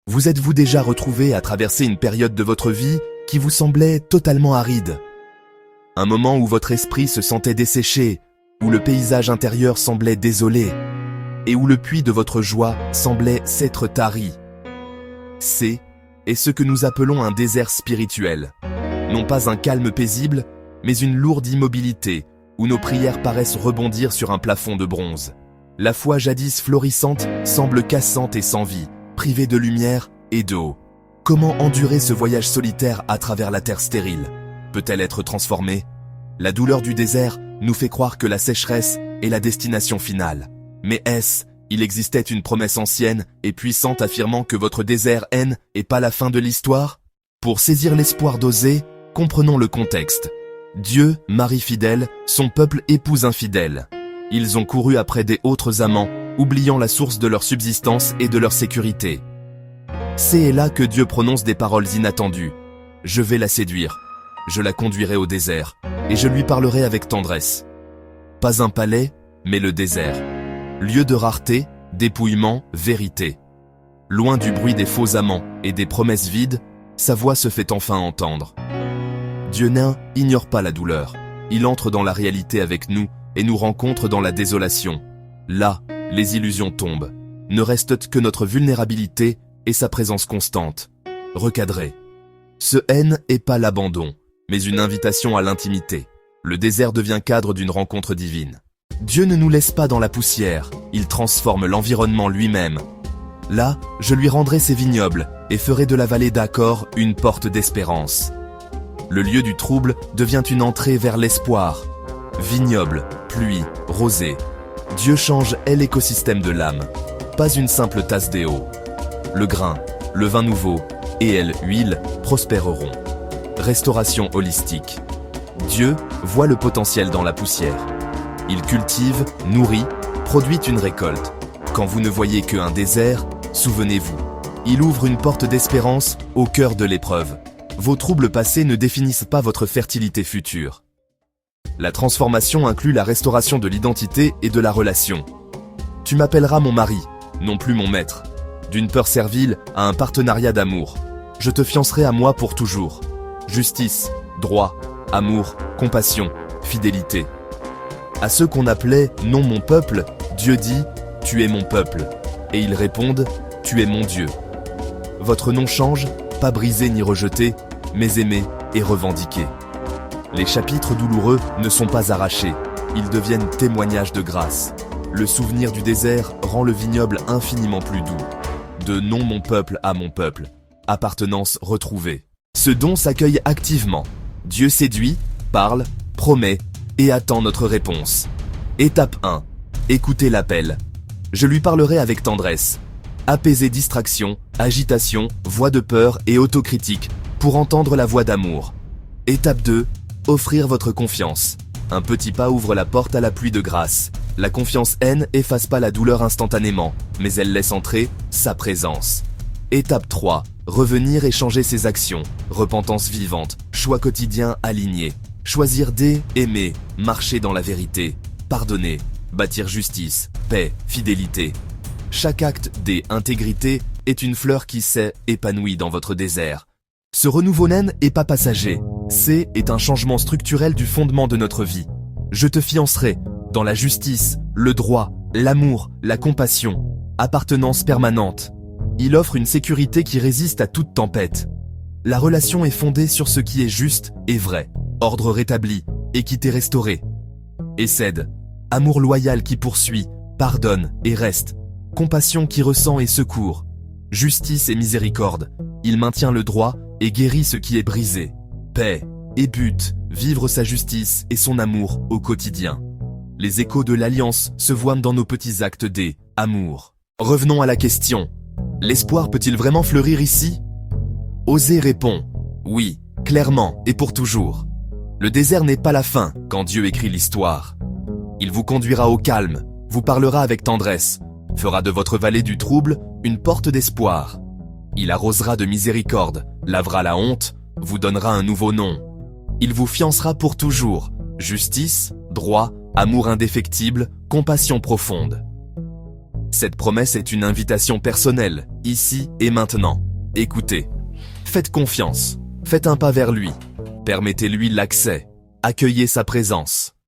Vous êtes-vous déjà retrouvé à traverser une période de votre vie qui vous semblait totalement aride? Un moment où votre esprit se sentait desséché, où le paysage intérieur semblait désolé, et où le puits de votre joie semblait s'être tari. C'est ce que nous appelons un désert spirituel. Non pas un calme paisible, mais une lourde immobilité, où nos prières paraissent rebondir sur un plafond de bronze. La foi jadis florissante semble cassante et sans vie, privée de lumière et d'eau. Comment endurer ce voyage solitaire à travers la terre stérile? Peut-elle être transformée? La douleur du désert nous fait croire que la sécheresse est la destination finale. Mais il existait une promesse ancienne et puissante affirmant que votre désert n'est pas la fin de l'histoire? Pour saisir l'espoir d'Osée, comprenons le contexte. Dieu, mari fidèle, son peuple épouse infidèle. Ils ont couru après des autres amants, oubliant la source de leur subsistance et de leur sécurité. C'est là que Dieu prononce des paroles inattendues. Je vais la séduire, je la conduirai au désert, et je lui parlerai avec tendresse. Pas un palais, mais le désert. Lieu de rareté, dépouillement, vérité. Loin du bruit des faux amants et des promesses vides, sa voix se fait enfin entendre. Dieu n'ignore pas la douleur. Il entre dans la réalité avec nous et nous rencontre dans la désolation. Là, les illusions tombent. Ne reste que notre vulnérabilité et sa présence constante. Recadré. Ce n'est pas l'abandon, mais une invitation à l'intimité. Le désert devient cadre d'une rencontre divine. Dieu ne nous laisse pas dans la poussière, il transforme l'environnement lui-même. Là, je lui rendrai ses vignobles et ferai de la vallée d'Accord une porte d'espérance. Le lieu du trouble devient une entrée vers l'espoir. Vignoble, pluie, rosée. Dieu change l'écosystème de l'âme. Pas une simple tasse d'eau. Le grain, le vin nouveau et l'huile prospéreront. Restauration holistique. Dieu voit le potentiel dans la poussière. Il cultive, nourrit, produit une récolte. Quand vous ne voyez qu'un désert, souvenez-vous. Il ouvre une porte d'espérance au cœur de l'épreuve. Vos troubles passés ne définissent pas votre fertilité future. La transformation inclut la restauration de l'identité et de la relation. Tu m'appelleras mon mari, non plus mon maître. D'une peur servile à un partenariat d'amour. Je te fiancerai à moi pour toujours. Justice, droit, amour, compassion, fidélité. À ceux qu'on appelait « non mon peuple », Dieu dit « tu es mon peuple ». Et ils répondent « tu es mon Dieu ». Votre nom change, pas brisé ni rejeté, mais aimé et revendiqué. Les chapitres douloureux ne sont pas arrachés, ils deviennent témoignages de grâce. Le souvenir du désert rend le vignoble infiniment plus doux. De non mon peuple à mon peuple, appartenance retrouvée. Ce don s'accueille activement. Dieu séduit, parle, promet et attend notre réponse. Étape 1. Écoutez l'appel. Je lui parlerai avec tendresse. Apaiser distraction, agitation, voix de peur et autocritique pour entendre la voix d'amour. Étape 2. Offrir votre confiance. Un petit pas ouvre la porte à la pluie de grâce. La confiance efface pas la douleur instantanément, mais elle laisse entrer sa présence. Étape 3. Revenir et changer ses actions. Repentance vivante, choix quotidien aligné. Choisir d'aimer, marcher dans la vérité, pardonner, bâtir justice, paix, fidélité. Chaque acte d'intégrité est une fleur qui s'est épanouie dans votre désert. Ce renouveau n'est pas passager, c'est un changement structurel du fondement de notre vie. Je te fiancerai dans la justice, le droit, l'amour, la compassion, appartenance permanente. Il offre une sécurité qui résiste à toute tempête. La relation est fondée sur ce qui est juste et vrai, ordre rétabli, équité restaurée. Et cède, amour loyal qui poursuit, pardonne et reste, compassion qui ressent et secourt, justice et miséricorde, il maintient le droit et guérit ce qui est brisé, paix et but, vivre sa justice et son amour au quotidien. Les échos de l'alliance se voient dans nos petits actes d'amour. Revenons à la question. L'espoir peut-il vraiment fleurir ici? Osée répond, oui, clairement et pour toujours. Le désert n'est pas la fin quand Dieu écrit l'histoire. Il vous conduira au calme, vous parlera avec tendresse, fera de votre vallée du trouble une porte d'espoir. Il arrosera de miséricorde, lavera la honte, vous donnera un nouveau nom. Il vous fiancera pour toujours, justice, droit, amour indéfectible, compassion profonde. Cette promesse est une invitation personnelle, ici et maintenant. Écoutez. Faites confiance. Faites un pas vers lui. Permettez-lui l'accès. Accueillez sa présence.